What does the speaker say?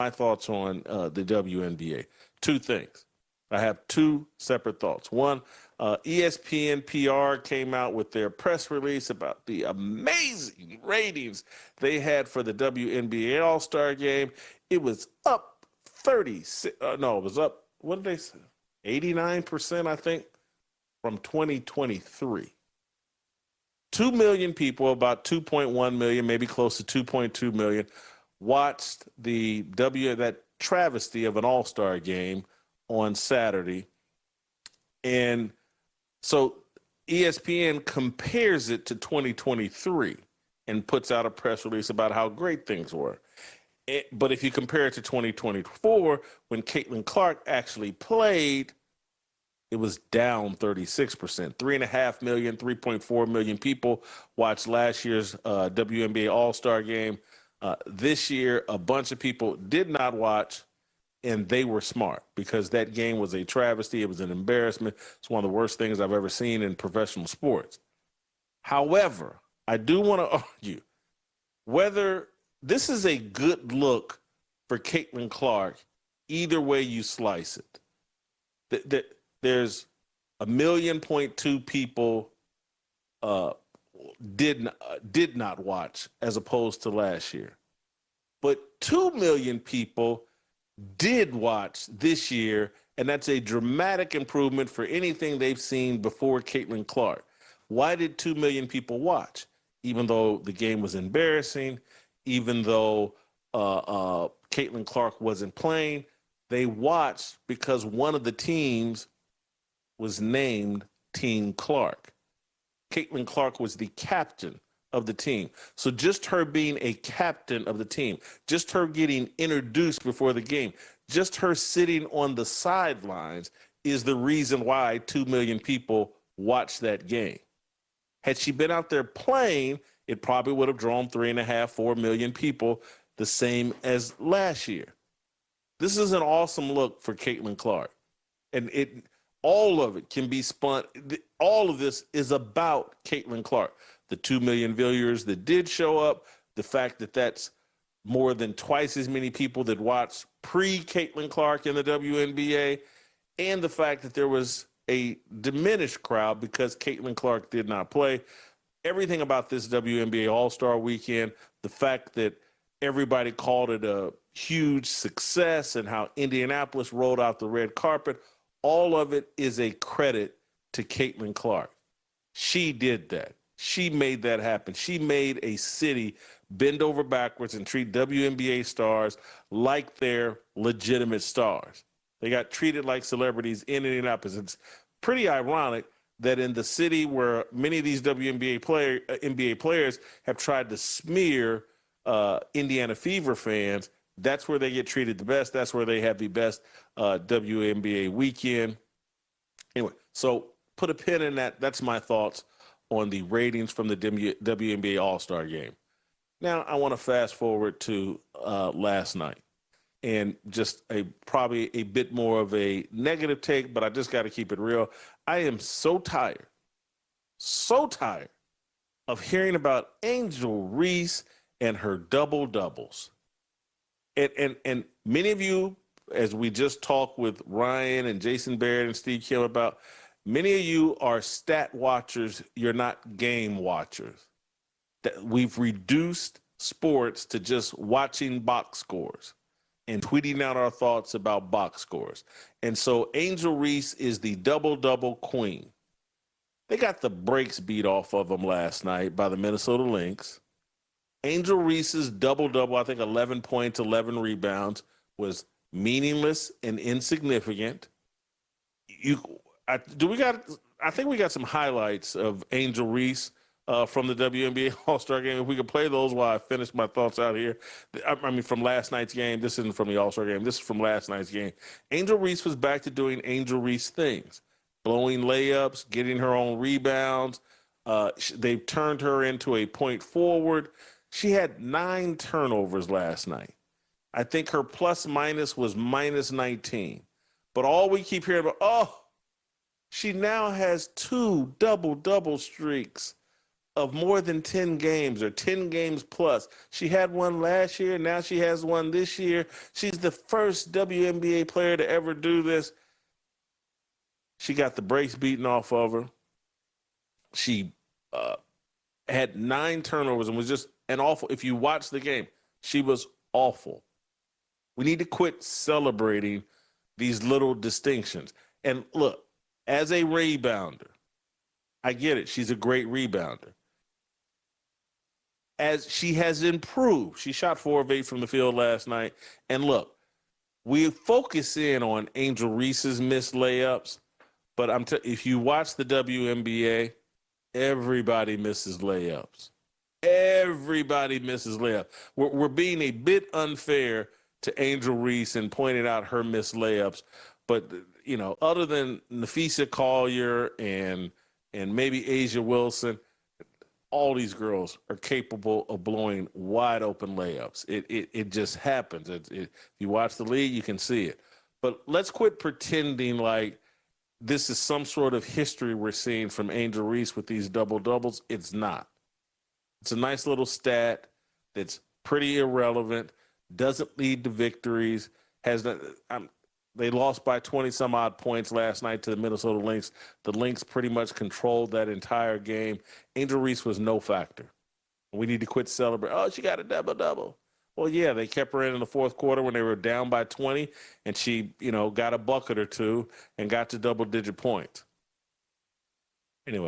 my thoughts on the WNBA. Two things. I have two separate thoughts. One, ESPN PR came out with their press release about the amazing ratings they had for the WNBA All-Star Game. It was up 30. No, it was up, what did they say? 89%, I think, from 2023. 2 million people, about 2.1 million, maybe close to 2.2 million, watched that travesty of an All-Star Game on Saturday. And so ESPN compares it to 2023 and puts out a press release about how great things were. But if you compare it to 2024, when Caitlin Clark actually played, it was down 36%. 3.5 million, 3.4 million people watched last year's WNBA All-Star Game. This year, a bunch of people did not watch, and they were smart because that game was a travesty. It was an embarrassment. It's one of the worst things I've ever seen in professional sports. However, I do want to argue whether this is a good look for Caitlin Clark, either way you slice it. There's 1.2 million people did not watch as opposed to last year. But 2 million people did watch this year, and that's a dramatic improvement for anything they've seen before Caitlin Clark. Why did 2 million people watch? Even though the game was embarrassing, even though Caitlin Clark wasn't playing, they watched because one of the teams was named Team Clark. Caitlin Clark was the captain of the team. So just her being a captain of the team, just her getting introduced before the game, just her sitting on the sidelines is the reason why 2 million people watched that game. Had she been out there playing, it probably would have drawn 3.5, 4 million people, the same as last year. This is an awesome look for Caitlin Clark. And all of it can be spun. All of this is about Caitlin Clark. The 2 million viewers that did show up, the fact that that's more than twice as many people that watched pre-Caitlin Clark in the WNBA, and the fact that there was a diminished crowd because Caitlin Clark did not play. Everything about this WNBA All-Star Weekend, the fact that everybody called it a huge success and how Indianapolis rolled out the red carpet, all of it is a credit to Caitlin Clark. She did that. She made that happen. She made a city bend over backwards and treat WNBA stars like they're legitimate stars. They got treated like celebrities in Indianapolis. It's pretty ironic that in the city where many of these NBA players have tried to smear Indiana Fever fans, that's where they get treated the best. That's where they have the best WNBA weekend. Anyway, so put a pin in that. That's my thoughts on the ratings from the WNBA All-Star Game. Now I want to fast forward to last night, and just probably a bit more of a negative take, but I just got to keep it real. I am so tired of hearing about Angel Reese and her double-doubles. And many of you, as we just talked with Ryan and Jason Barrett and Steve Kim about, many of you are stat watchers. You're not game watchers. We've reduced sports to just watching box scores and tweeting out our thoughts about box scores. And so Angel Reese is the double-double queen. They got the brakes beat off of them last night by the Minnesota Lynx. Angel Reese's double-double, I think 11 points, 11 rebounds, was meaningless and insignificant. I think we got some highlights of Angel Reese from the WNBA All-Star Game. If we could play those while I finish my thoughts out here. I mean, from last night's game. This isn't from the All-Star Game. This is from last night's game. Angel Reese was back to doing Angel Reese things, blowing layups, getting her own rebounds. They've turned her into a point forward. She had 9 turnovers last night. I think her plus-minus was minus 19. But all we keep hearing about, she now has 2 double-double streaks. of more than 10 games or 10 games plus. She had one last year. Now she has one this year. She's the first WNBA player to ever do this. She got the brakes beaten off of her. She had 9 turnovers and was just an awful. If you watch the game, she was awful. We need to quit celebrating these little distinctions. And look, as a rebounder, I get it. She's a great rebounder. As she has improved, she shot 4 of 8 from the field last night. And look, we focus in on Angel Reese's missed layups, but if you watch the WNBA, everybody misses layups. Everybody misses layups. We're being a bit unfair to Angel Reese and pointing out her missed layups, but other than Nafisa Collier and maybe Asia Wilson, all these girls are capable of blowing wide open layups. It just happens. If you watch the league, you can see it. But let's quit pretending like this is some sort of history we're seeing from Angel Reese with these double-doubles. It's not. It's a nice little stat that's pretty irrelevant, doesn't lead to victories, they lost by 20-some-odd points last night to the Minnesota Lynx. The Lynx pretty much controlled that entire game. Angel Reese was no factor. We need to quit celebrating. Oh, she got a double-double. Well, yeah, they kept her in the fourth quarter when they were down by 20, and she, got a bucket or two and got to double-digit points. Anyway,